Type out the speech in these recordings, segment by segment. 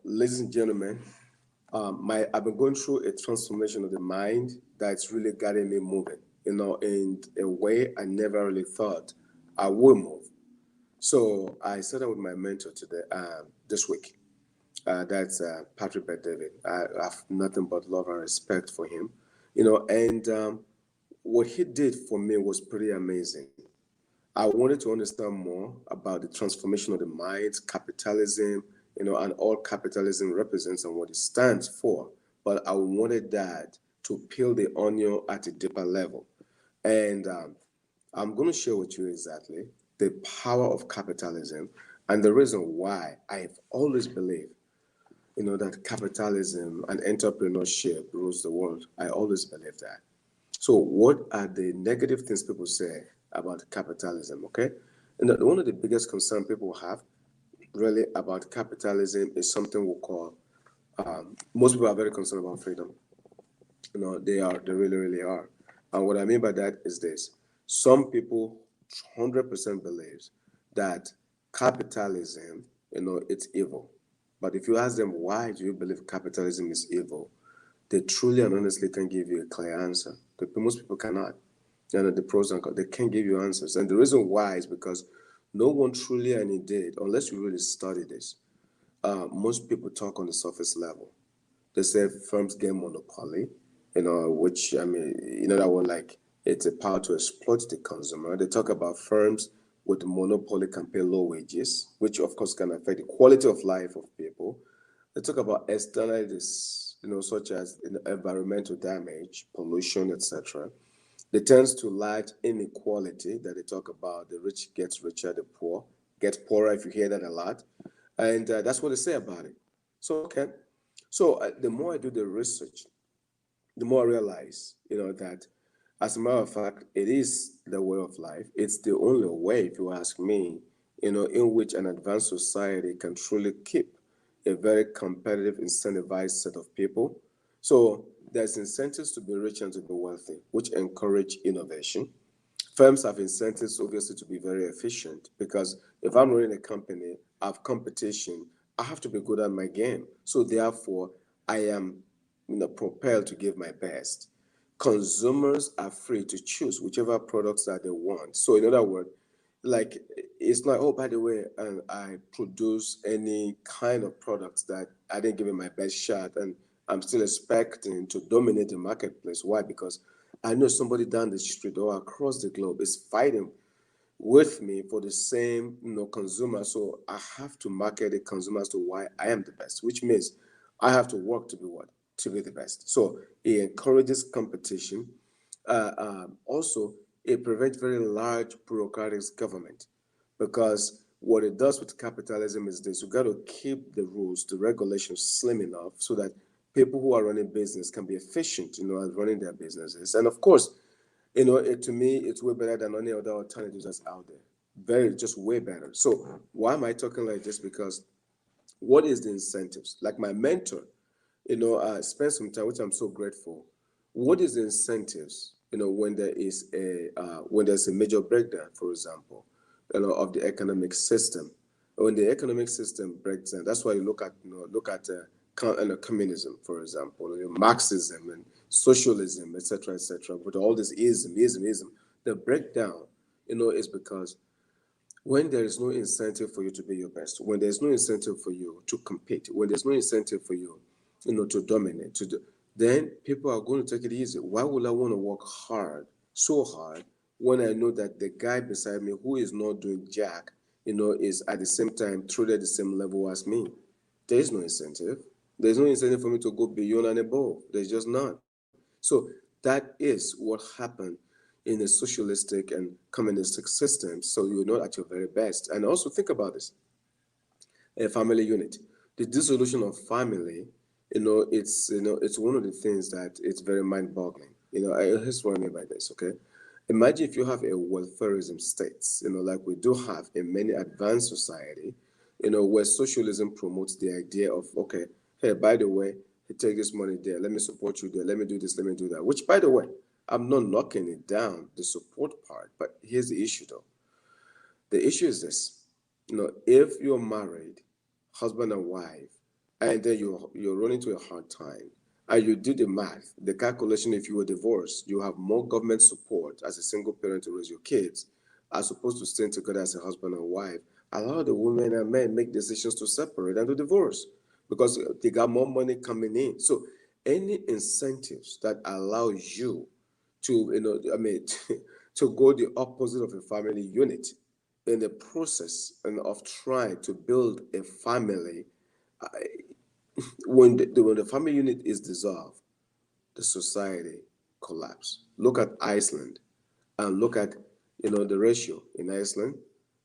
Ladies and gentlemen, I've been going through a transformation of the mind that's really getting me moving, in a way I never really thought I would move. So I sat down with my mentor today, this week. That's Patrick Bet David. I have nothing but love and respect for him, and what he did for me was pretty amazing. I wanted to understand more about the transformation of the mind, capitalism, and all capitalism represents and what it stands for. But I wanted that to peel the onion at a deeper level. And I'm going to share with you exactly the power of capitalism and the reason why I've always believed, that capitalism and entrepreneurship rules the world. I always believe that. So, what are the negative things people say about capitalism? Okay, and one of the biggest concern people have really about capitalism is something we call. Most people are very concerned about freedom. They really, really are. And what I mean by that is this: some people 100% believes that capitalism, it's evil. But if you ask them why do you believe capitalism is evil, they truly and honestly can give you a clear answer. Most people cannot. The pros and cons, they can't give you answers. And the reason why is because no one truly and indeed, unless you really study this, most people talk on the surface level. They say firms get monopoly, which I mean, that one like it's a power to exploit the consumer. They talk about firms with monopoly can pay low wages, which of course can affect the quality of life of people. They talk about externalities, such as environmental damage, pollution, etc. They tends to large inequality that they talk about. The rich gets richer, the poor get poorer. If you hear that a lot, and that's what they say about it. So okay, so the more I do the research, the more I realize, that as a matter of fact, it is the way of life. It's the only way, if you ask me, in which an advanced society can truly keep a very competitive, incentivized set of people. So there's incentives to be rich and to be wealthy, which encourage innovation. Firms have incentives, obviously, to be very efficient because if I'm running a company, I have competition, I have to be good at my game. So therefore, I am propelled to give my best. Consumers are free to choose whichever products that they want. So in other words, like it's not, oh, by the way, I produce any kind of products that I didn't give it my best shot and I'm still expecting to dominate the marketplace. Why? Because I know somebody down the street or across the globe is fighting with me for the same consumer. So I have to market the consumers to why I am the best, which means I have to work to be what? To be the best. So it encourages competition. Also, it prevents very large bureaucratic government because what it does with capitalism is this: you got to keep the rules, the regulations slim enough so that people who are running business can be efficient, at running their businesses. And of course, to me, it's way better than any other alternatives that's out there. Very, just way better. So why am I talking like this? Because what is the incentives? Like my mentor, spent some time, which I'm so grateful. What is the incentives? When there is when there's a major breakdown, for example, of the economic system. When the economic system breaks down, that's why you look at communism, for example, Marxism and socialism, etc., etc. But all this ism, the breakdown, is because when there is no incentive for you to be your best, when there's no incentive for you to compete, when there's no incentive for you, to dominate, then people are going to take it easy. Why would I want to work hard, so hard, when I know that the guy beside me who is not doing jack, is at the same time truly at the same level as me? There is no incentive. There's no incentive for me to go beyond and above. There's just none. So that is what happened in a socialistic and communistic system. So you're not at your very best. And also think about this: a family unit, the dissolution of family. It's one of the things that it's very mind-boggling. Here's what I mean by this. Okay, imagine if you have a welfareism state, like we do have in many advanced society, where socialism promotes the idea of, okay, hey, by the way, hey, take this money there, let me support you there, let me do this, let me do that. Which, by the way, I'm not knocking it down, the support part, but here's the issue though. The issue is this: if you're married husband and wife, and then you're running into a hard time, and you do the math, the calculation, if you were divorced, you have more government support as a single parent to raise your kids, as opposed to staying together as a husband and wife. A lot of the women and men make decisions to separate and to divorce because they got more money coming in. So any incentives that allow you to, to go the opposite of a family unit in the process and of trying to build a family, when the family unit is dissolved, the society collapse. Look at Iceland and look at the ratio in Iceland,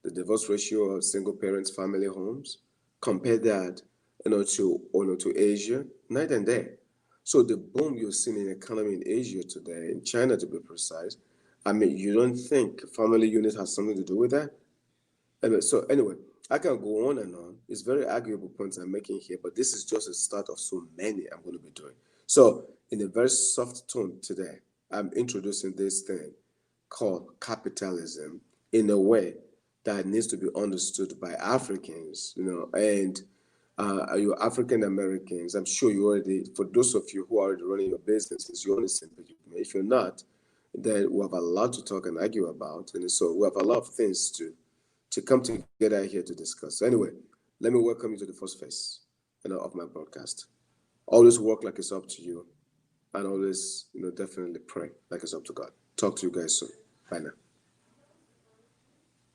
the divorce ratio of single parents family homes. Compare that to Asia, night and day. So the boom you're seeing in economy in Asia today, in China to be precise, I mean, you don't think family unit has something to do with that? Anyway, I can go on and on. It's very arguable points I'm making here, but this is just a start of so many I'm going to be doing. So, in a very soft tone today, I'm introducing this thing called capitalism in a way that needs to be understood by Africans, and your African Americans. I'm sure you already, for those of you who are already running your businesses, you're on the same page with me. If you're not, then we have a lot to talk and argue about, and so we have a lot of things to come together here to discuss. So anyway, let me welcome you to the first phase, of my broadcast. Always work like it's up to you, and always, definitely pray like it's up to God. Talk to you guys soon. Bye now.